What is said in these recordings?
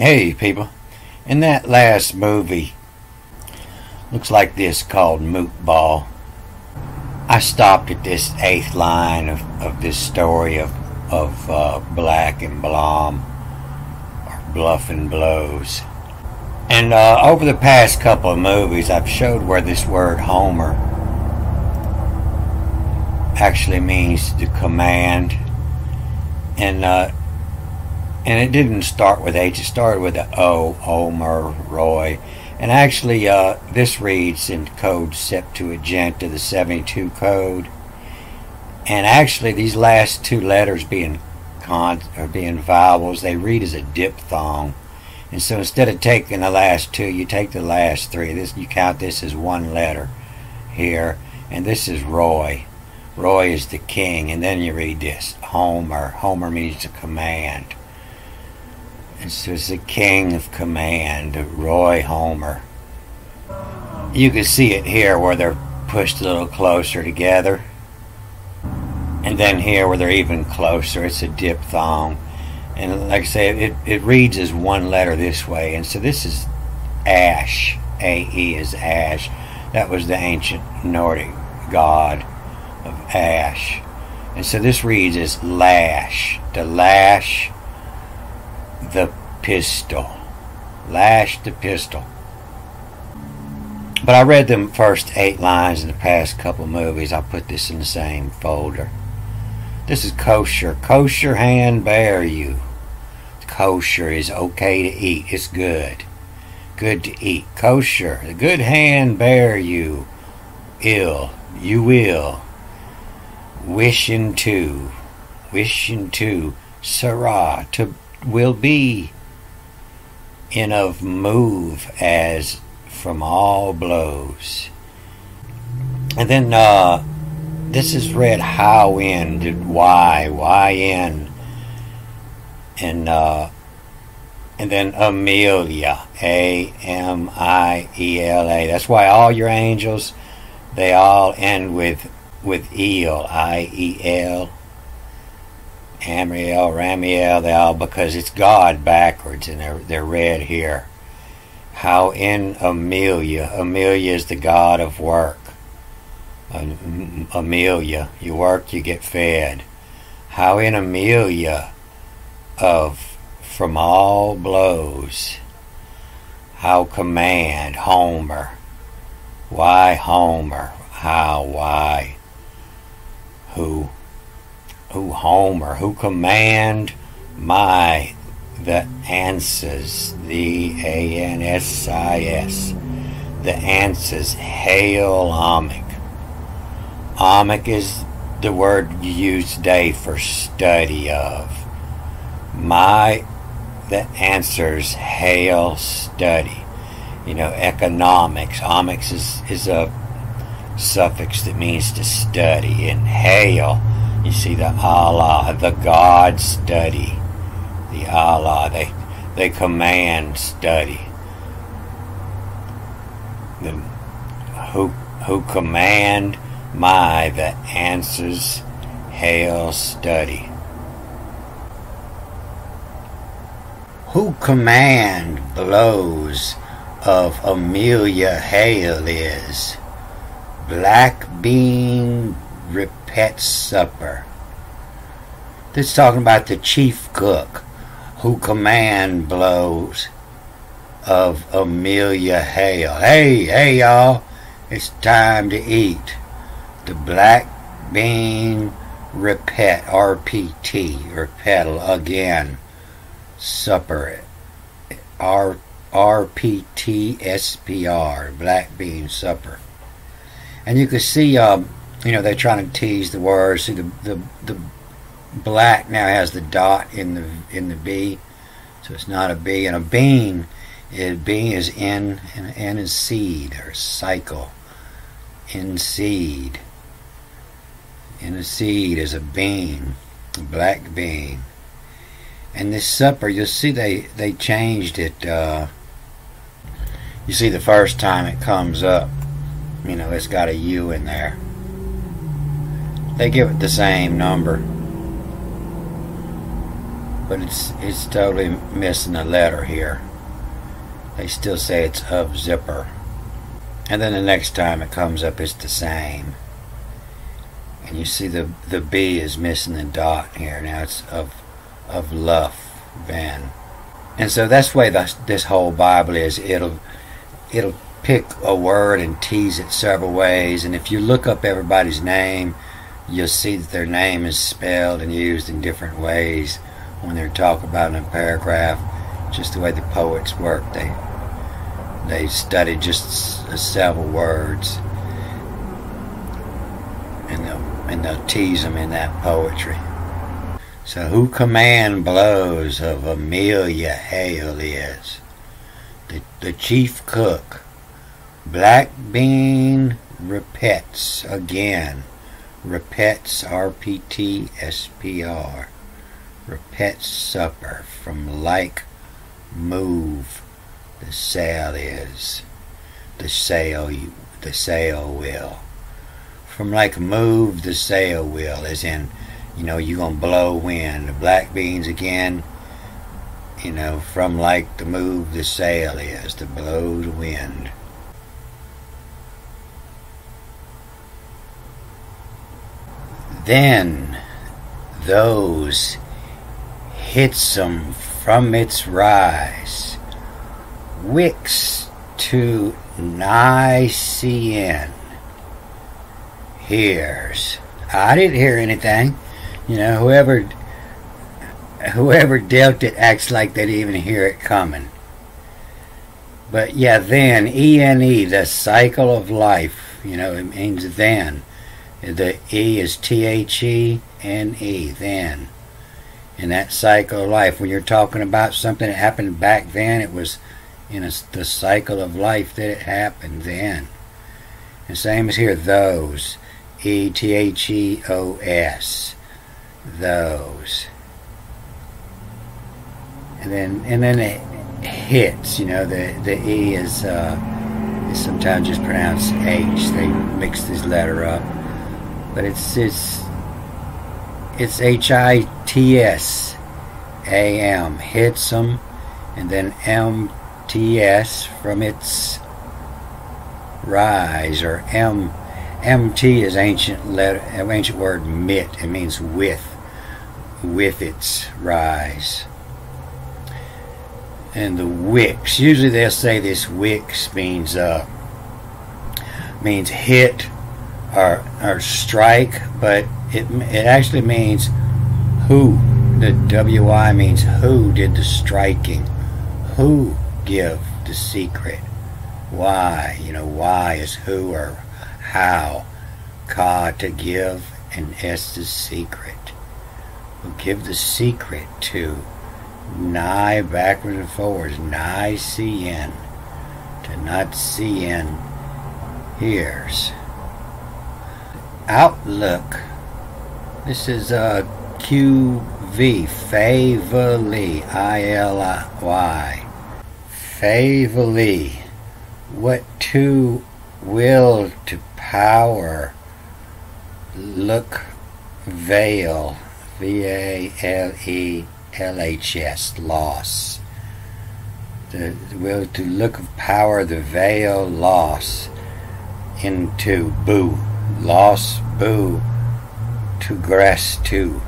Hey people, in that last movie, looks like this, called Moot Ball, I stopped at this 8th line of this story of Black and Blom, or Bluff and Blows. And over the past couple of movies, I've showed where this word Homer actually means to command. And it didn't start with H, it started with an O, Homer, Roy. And actually, this reads in code Septuagint of the 72 code. And actually, these last two letters being vowels, they read as a diphthong. And so instead of taking the last two, you take the last three. You count this as one letter here. And this is Roy. Roy is the king. And then you read this, Homer. Homer means to command. And so it's the king of command, Roy Homer. You can see it here where they're pushed a little closer together. And then here where they're even closer, it's a diphthong. And like I say, it reads as one letter this way. And so this is Ash. A-E is Ash. That was the ancient Nordic god of Ash. And so this reads as lash. To lash the pistol. Lash the pistol. But I read them first 8 lines in the past couple movies. I'll put this in the same folder. This is kosher. Kosher hand bear you. Kosher is okay to eat. It's good. Good to eat. Kosher. The good hand bear you. Ill. You will. Wishing to. Wishing to. Sarah. To will be. In of move as from all blows. And then this is read how in, did why in, and then Amelia, A-M-I-E-L-A. That's why all your angels, they all end with eel, I-E-L. Amriel, Ramiel, they all, because it's God backwards, and they're read here. How in Amelia. Amelia is the god of work. Amelia, you work, you get fed. How in Amelia of from all blows. How command, Homer. Why Homer? How, why? Who Homer, who command my, the answers, the A-N-S-I-S, the answers, hail Amic. Amic is the word you use today for study of. My, the answers, hail study. You know, economics. Amics is a suffix that means to study. And hail, you see the Allah, the God study. The Allah, they command study. The who command my, the answers, hail study. Who command blows of Amelia hail is. Black bean repet supper. This is talking about the chief cook who command blows of Amelia hail. Hey y'all, it's time to eat. The black bean repet, R-P-T, repetal again. Supper, R-P-T-S-P-R, black bean supper. And you can see, you know, they're trying to tease the words. See, the black now has the dot in the B, so it's not a B. And a bean is in, and N is seed or cycle. In seed. In a seed is a bean, a black bean. And this supper, you'll see they changed it. You see the first time it comes up, you know, it's got a U in there. They give it the same number. but it's totally missing a letter here. They still say it's of zipper. And then the next time it comes up, it's the same. And you see the B is missing the dot here. Now it's of luff, then. And so that's the way this whole Bible is. It'll pick a word and tease it several ways. And if you look up everybody's name, you'll see that their name is spelled and used in different ways when they're talking about in a paragraph. Just the way the poets work. They study just several words, and they'll tease them in that poetry. So who command blows of Amelia Hale is the chief cook. Black bean repeats again. Repeats, RPTSPR. Repeats supper from like move. The sail is. The sail will. From like move the sail will, as in, you're going to blow wind. The black beans again, from like to move the sail is, to blow the wind. Then those hits 'em from its rise, wicks to Nicene hears. I didn't hear anything. Whoever dealt it acts like they didn't even hear it coming. But yeah, then, E-N-E, the cycle of life, it means then. The E is T-H-E-N-E, then. In that cycle of life, when you're talking about something that happened back then, it was in the cycle of life that it happened then. The same as here, those. E-T-H-E-O-S. Those. And then it hits, the E is sometimes just pronounced H. They mix this letter up. But it's H-I-T-S-A-M. Hits 'em, and then M-T-S from its rise, or M-T is ancient word mit. It means with its rise. And the wicks, usually they'll say this wicks means hit or strike, but it actually means who. The W-I means who did the striking, who give the secret. Why, why is who or how. Ka to give, and S is secret. Who give the secret to. Nigh backwards and forwards. Nigh CN. To not CN hears. Outlook. This is QV. Favely. I-L-Y. Favely. What to will to power. Look. Veil. V-A-L-E-L-H-S. Loss. The will to look of power, the veil, loss. Into boo. Loss, boo. To grass, to.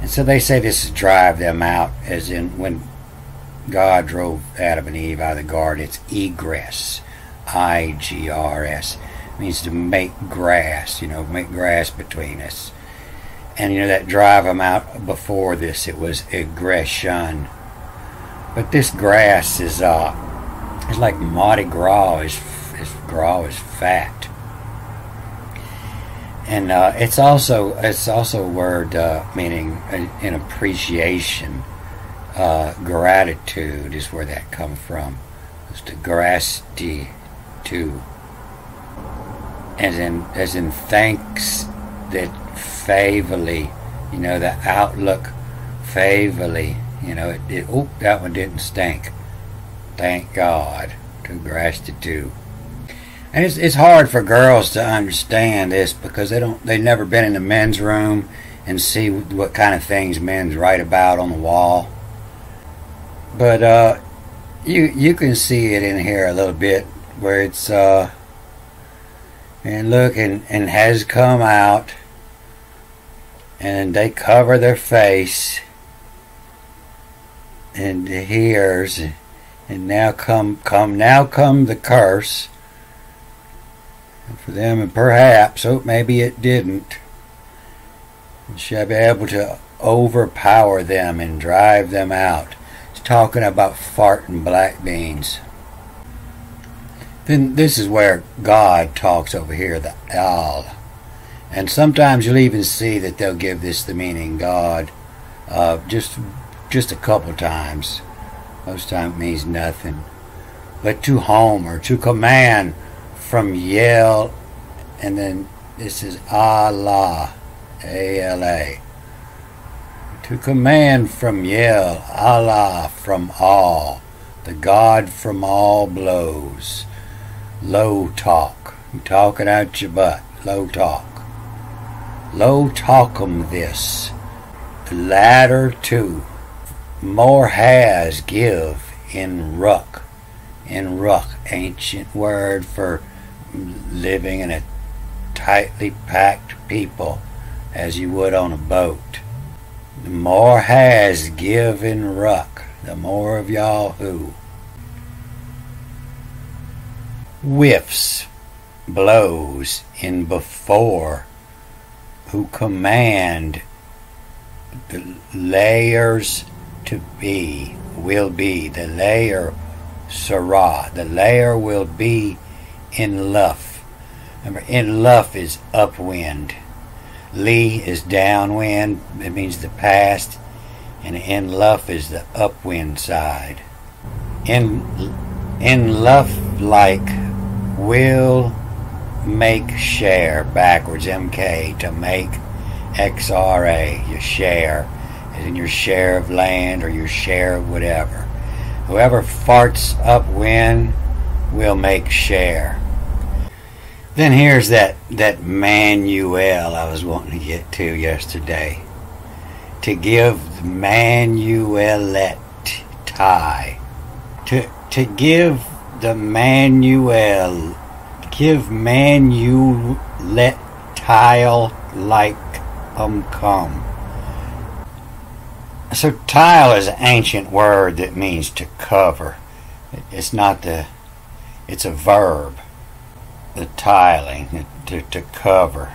And so they say this is drive them out, as in when God drove Adam and Eve out of the garden, it's egress. I-G-R-S. It means to make grass, make grass between us. And that drive them out before this, it was aggression. But this grass is it's like Mardi Gras is fat. And it's also a word meaning an appreciation. Gratitude is where that comes from. It's the grasti to, as in thanks that favorably, the outlook favorably, that one didn't stink. Thank God. To gratitude. And it's hard for girls to understand this because they've never been in the men's room, and see what kind of things men's write about on the wall. But you can see it in here a little bit where it's and look, and has come out, and they cover their face and the ears, and now come the curse for them, and perhaps, maybe it didn't, and shall be able to overpower them and drive them out. It's talking about farting black beans. Then this is where God talks over here, the Al. And sometimes you'll even see that they'll give this the meaning God, just a couple times. Most times it means nothing. But to home, or to command from Yel, and then this is Allah, A-L-A. To command from Yel, Allah, from all, the God from all blows. Low talk. You talking out your butt. Low talk. Low talk 'em this. The latter two. More has give in ruck. In ruck, ancient word for living in a tightly packed people as you would on a boat. The more has give in ruck, the more of y'all who. Whiffs, blows in before, who command the layers to be, will be, the layer, Sarah, the layer will be in luff. Remember, in luff is upwind. Lee is downwind, it means the past, and in luff is the upwind side. In luff like will make share, backwards, MK, to make XRA, your share, as in your share of land or your share of whatever. Whoever farts upwind will make share. Then here's that Manuel I was wanting to get to yesterday. To give Manuelet tie. To give the Manuel, give Manuelet tile like come. So tile is an ancient word that means to cover. It's a verb. The tiling, to cover.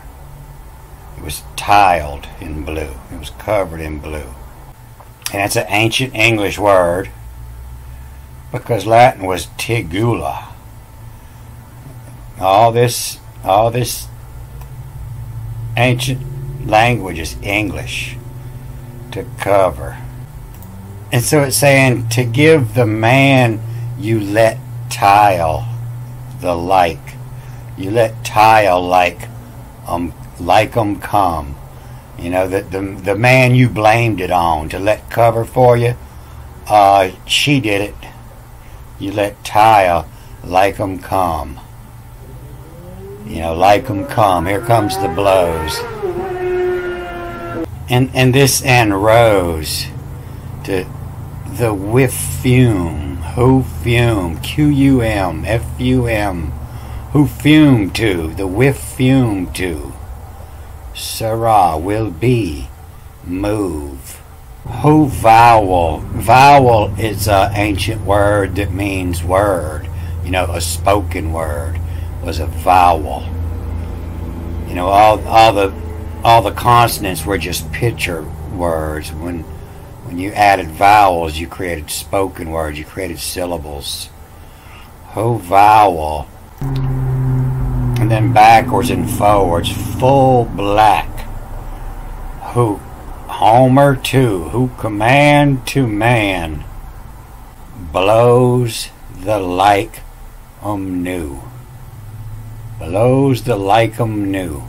It was tiled in blue. It was covered in blue. And it's an ancient English word because Latin was tigula. All this ancient language is English. To cover. And so it's saying to give the man you let tile the like. You let tile like 'em come. You know, the man you blamed it on to let cover for you, she did it. You let tile like 'em come. You know, like 'em come. Here comes the blows. And this and rose to the whiff fume, who fume, Q-U-M, F-U-M, who fume to, the whiff fume to, Sarah will be, move. Who vowel, vowel is an ancient word that means word, you know, a spoken word was a vowel. You know, all the consonants were just picture words. When you added vowels, you created spoken words, you created syllables. Ho vowel. And then backwards and forwards, full black. Who Homer to, who command to man, blows the like new. Blows the like new.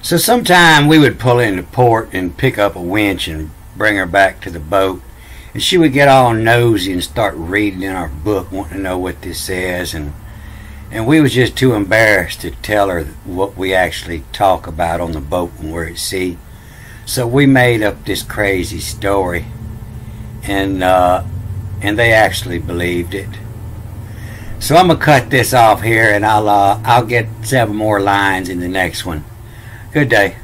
So sometime we would pull into port and pick up a winch and bring her back to the boat, and she would get all nosy and start reading in our book, wanting to know what this says, and we was just too embarrassed to tell her what we actually talk about on the boat when we're at sea. So we made up this crazy story, and they actually believed it. So I'm gonna cut this off here, and I'll get 7 more lines in the next one. Good day.